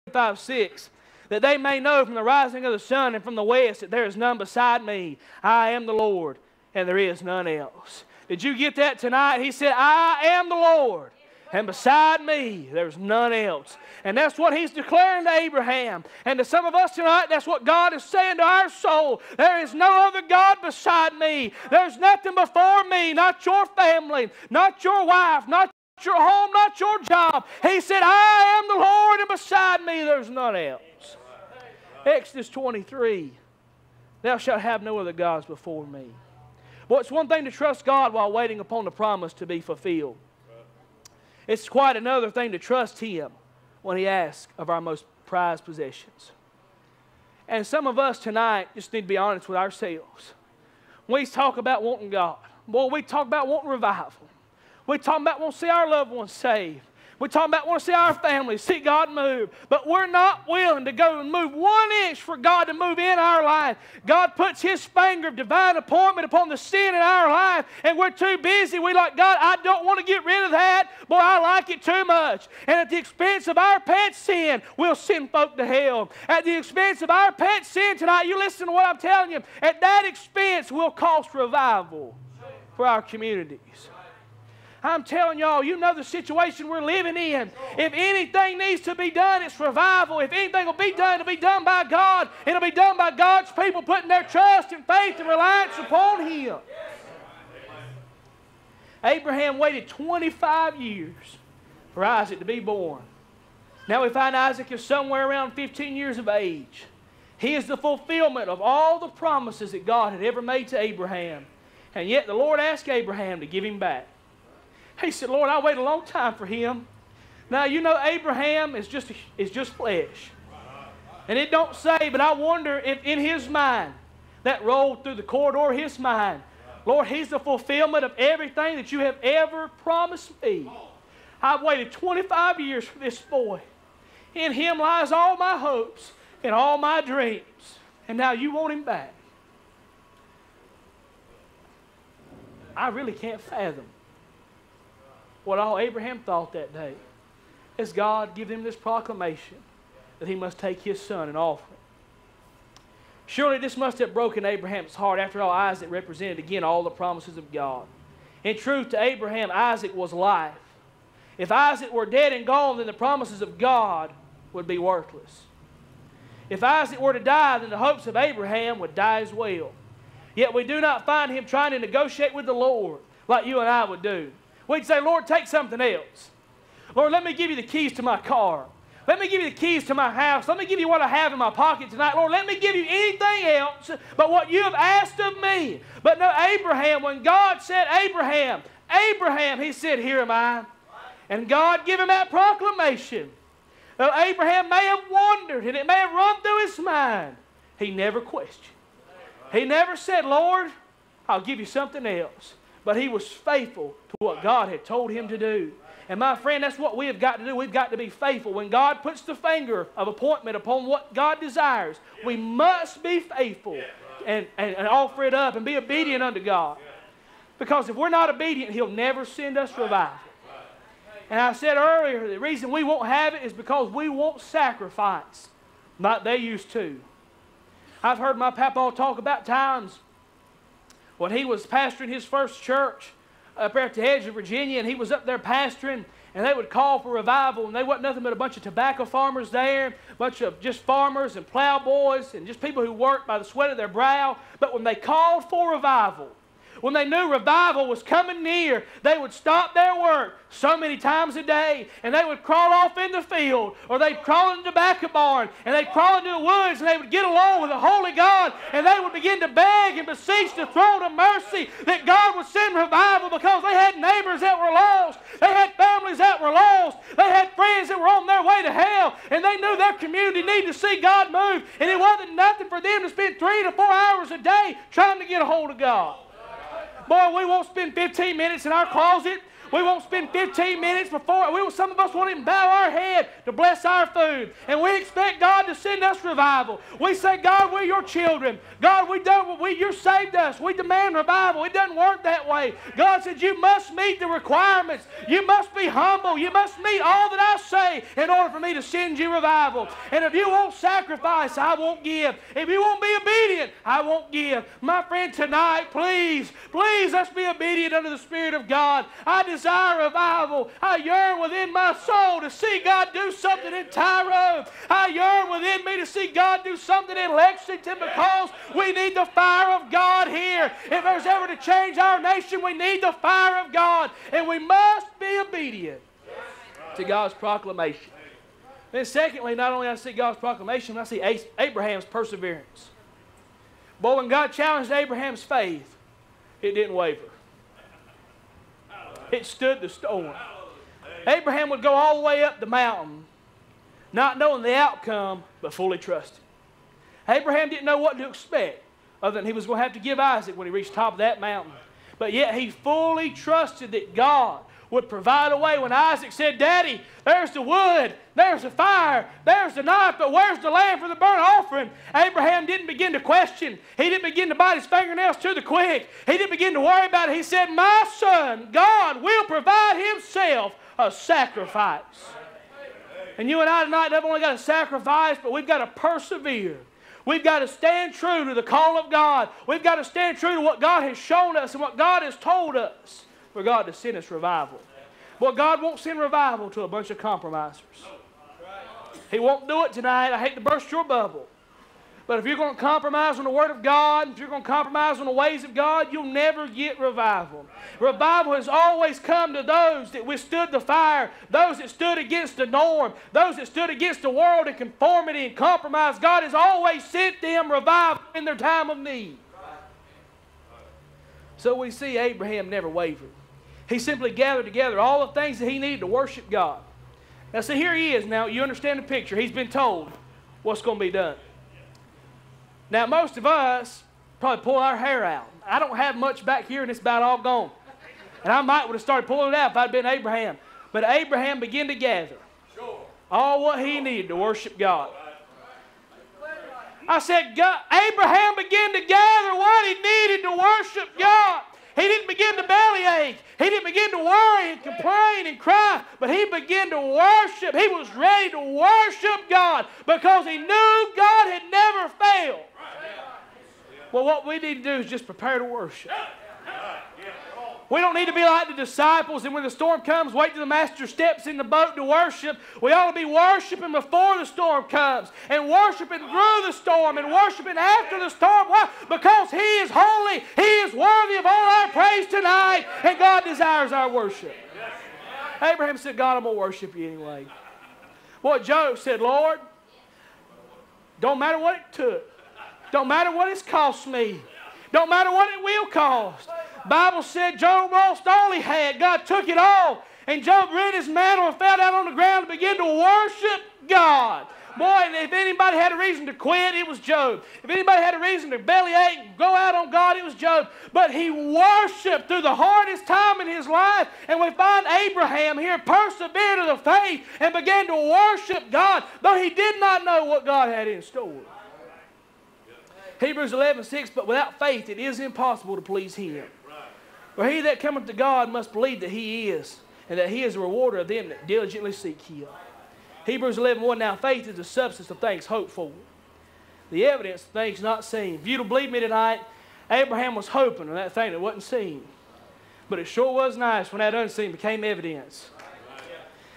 5:6, that they may know from the rising of the sun and from the west that there is none beside me. I am the Lord, and there is none else. Did you get that tonight? He said, I am the Lord, and beside me there's none else. And that's what He's declaring to Abraham. And to some of us tonight, that's what God is saying to our soul. There is no other God beside me. There's nothing before me, not your family, not your wife, not your home, not your job. He said, I am the Lord, and beside me there's none else. Exodus 23, thou shalt have no other gods before me. But it's one thing to trust God while waiting upon the promise to be fulfilled. It's quite another thing to trust Him when He asks of our most prized possessions. And some of us tonight just need to be honest with ourselves. We talk about wanting God. Boy, we talk about wanting revival. We talk about wanting to see our loved ones saved. We talk about wanting to see our families, see God move. But we're not willing to go and move 1 inch for God to move in our life. God puts His finger of divine appointment upon the sin in our life, and we're too busy. We're like, God, I don't want to get rid of that. Boy, I like it too much. And at the expense of our pet sin, we'll send folk to hell. At the expense of our pet sin tonight, you listen to what I'm telling you, at that expense, we'll cost revival for our communities. I'm telling y'all, you know the situation we're living in. If anything needs to be done, it's revival. If anything will be done, it'll be done by God. It'll be done by God's people putting their trust and faith and reliance upon Him. Abraham waited 25 years for Isaac to be born. Now we find Isaac is somewhere around 15 years of age. He is the fulfillment of all the promises that God had ever made to Abraham. And yet the Lord asked Abraham to give him back. He said, Lord, I waited a long time for him. Now, you know Abraham is just flesh. And it don't say, but I wonder if in his mind, that rolled through the corridor of his mind, Lord, He's the fulfillment of everything that You have ever promised me. I've waited 25 years for this boy. In Him lies all my hopes and all my dreams. And now You want him back. I really can't fathom what all Abraham thought that day as God gave him this proclamation that he must take his son and offer it. Surely this must have broken Abraham's heart. After all, Isaac represented again all the promises of God. In truth, to Abraham, Isaac was life. If Isaac were dead and gone, then the promises of God would be worthless. If Isaac were to die, then the hopes of Abraham would die as well. Yet we do not find him trying to negotiate with the Lord like you and I would do. We'd say, Lord, take something else. Lord, let me give You the keys to my car. Let me give You the keys to my house. Let me give You what I have in my pocket tonight. Lord, let me give You anything else but what You have asked of me. But no, Abraham, when God said, Abraham, Abraham, He said, here am I. And God gave him that proclamation. Though Abraham may have wondered and it may have run through his mind, he never questioned. He never said, Lord, I'll give You something else. But he was faithful to what God had told him to do. And my friend, that's what we have got to do. We've got to be faithful. When God puts the finger of appointment upon what God desires, we must be faithful and offer it up and be obedient unto God. Because if we're not obedient, He'll never send us revival. And I said earlier, the reason we won't have it is because we won't sacrifice like they used to. I've heard my papa talk about times when he was pastoring his first church up there at the edge of Virginia, and he was up there pastoring, and they would call for revival, and they wasn't nothing but a bunch of tobacco farmers there, a bunch of just farmers and plowboys, and just people who worked by the sweat of their brow. But when they called for revival, when they knew revival was coming near, they would stop their work so many times a day, and they would crawl off in the field, or they'd crawl in the tobacco barn, and they'd crawl into the woods, and they would get along with the Holy God, and they would begin to beg and beseech the throne of mercy that God would send revival, because they had neighbors that were lost, they had families that were lost, they had friends that were on their way to hell, and they knew their community needed to see God move, and it wasn't nothing for them to spend 3 to 4 hours a day trying to get a hold of God. Boy, we won't spend 15 minutes in our closet. We won't spend 15 minutes before. Some of us won't even bow our head to bless our food. And we expect God to send us revival. We say, God, we're your children. God, you saved us. We demand revival. It doesn't work that way. God said, you must meet the requirements. You must be humble. You must meet all that I say in order for me to send you revival. And if you won't sacrifice, I won't give. If you won't be obedient, I won't give. My friend, tonight, please, let's be obedient unto the Spirit of God. I desire revival. I yearn within my soul to see God do something in Tyrone. I yearn within me to see God do something in Lexington, because we need the fire of God here. If there's ever to change our nation, we need the fire of God. And we must be obedient to God's proclamation. Then secondly, not only I see God's proclamation, I see Abraham's perseverance. Boy, when God challenged Abraham's faith, it didn't waver. It stood the storm. Abraham would go all the way up the mountain, not knowing the outcome, but fully trusting. Abraham didn't know what to expect, other than he was going to have to give Isaac when he reached the top of that mountain. But yet he fully trusted that God would provide a way. When Isaac said, Daddy, there's the wood, there's the fire, there's the knife, but where's the lamb for the burnt offering? Abraham didn't begin to question. He didn't begin to bite his fingernails to the quick. He didn't begin to worry about it. He said, my son, God will provide himself a sacrifice. And you and I tonight have only got to sacrifice, but we've got to persevere. We've got to stand true to the call of God. We've got to stand true to what God has shown us and what God has told us for God to send us revival. But God won't send revival to a bunch of compromisers. He won't do it tonight. I hate to burst your bubble. But if you're going to compromise on the Word of God, if you're going to compromise on the ways of God, you'll never get revival. Revival has always come to those that withstood the fire, those that stood against the norm, those that stood against the world and conformity and compromise. God has always sent them revival in their time of need. So we see Abraham never wavered. He simply gathered together all the things that he needed to worship God. Now see, here he is now. You understand the picture. He's been told what's going to be done. Now, most of us probably pull our hair out. I don't have much back here, and it's about all gone. And I might would have started pulling it out if I'd been Abraham. But Abraham began to gather all what he needed to worship God. I said, Abraham began to gather what he needed to worship God. He didn't begin to bellyache. He didn't begin to worry and complain and cry. But he began to worship. He was ready to worship God because he knew God had never failed. Well, what we need to do is just prepare to worship. We don't need to be like the disciples and when the storm comes, wait till the master steps in the boat to worship. We ought to be worshiping before the storm comes and worshiping through the storm and worshiping after the storm. Why? Because He is holy. He is worthy of all our praise tonight, and God desires our worship. Abraham said, God, I'm going to worship you anyway. Boy, Job said, Lord, don't matter what it took. Don't matter what it's cost me. Don't matter what it will cost. The Bible said Job lost all he had. God took it all. And Job rent his mantle and fell down on the ground and began to worship God. Boy, if anybody had a reason to quit, it was Job. If anybody had a reason to bellyache and go out on God, it was Job. But he worshiped through the hardest time in his life. And we find Abraham here persevered to the faith and began to worship God, though he did not know what God had in store. Hebrews 11:6, but without faith it is impossible to please Him. For he that cometh to God must believe that He is, and that He is a rewarder of them that diligently seek Him. Hebrews 11:1, now faith is the substance of things hoped for, the evidence of things not seen. If you'd believe me tonight, Abraham was hoping on that thing that wasn't seen. But it sure was nice when that unseen became evidence.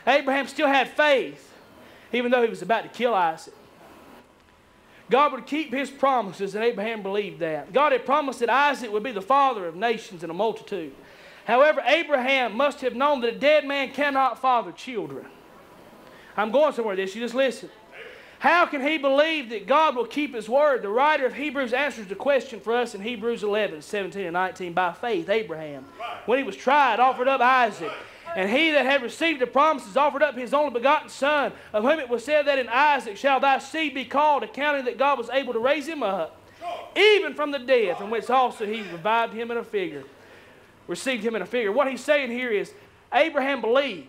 Abraham still had faith, even though he was about to kill Isaac. God would keep His promises, and Abraham believed that. God had promised that Isaac would be the father of nations and a multitude. However, Abraham must have known that a dead man cannot father children. I'm going somewhere with this. You just listen. How can he believe that God will keep His word? The writer of Hebrews answers the question for us in Hebrews 11:17 and 19. By faith, Abraham, when he was tried, offered up Isaac. And he that had received the promises offered up his only begotten son, of whom it was said that in Isaac shall thy seed be called, accounting that God was able to raise him up, even from the dead, from which also He revived him in a figure. Received him in a figure. What he's saying here is, Abraham believed.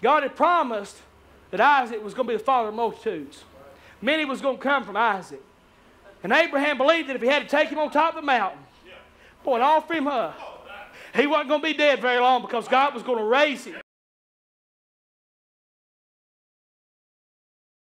God had promised that Isaac was going to be the father of multitudes. Many was going to come from Isaac. And Abraham believed that if he had to take him on top of the mountain, boy, and offer him up, he wasn't going to be dead very long because God was going to raise him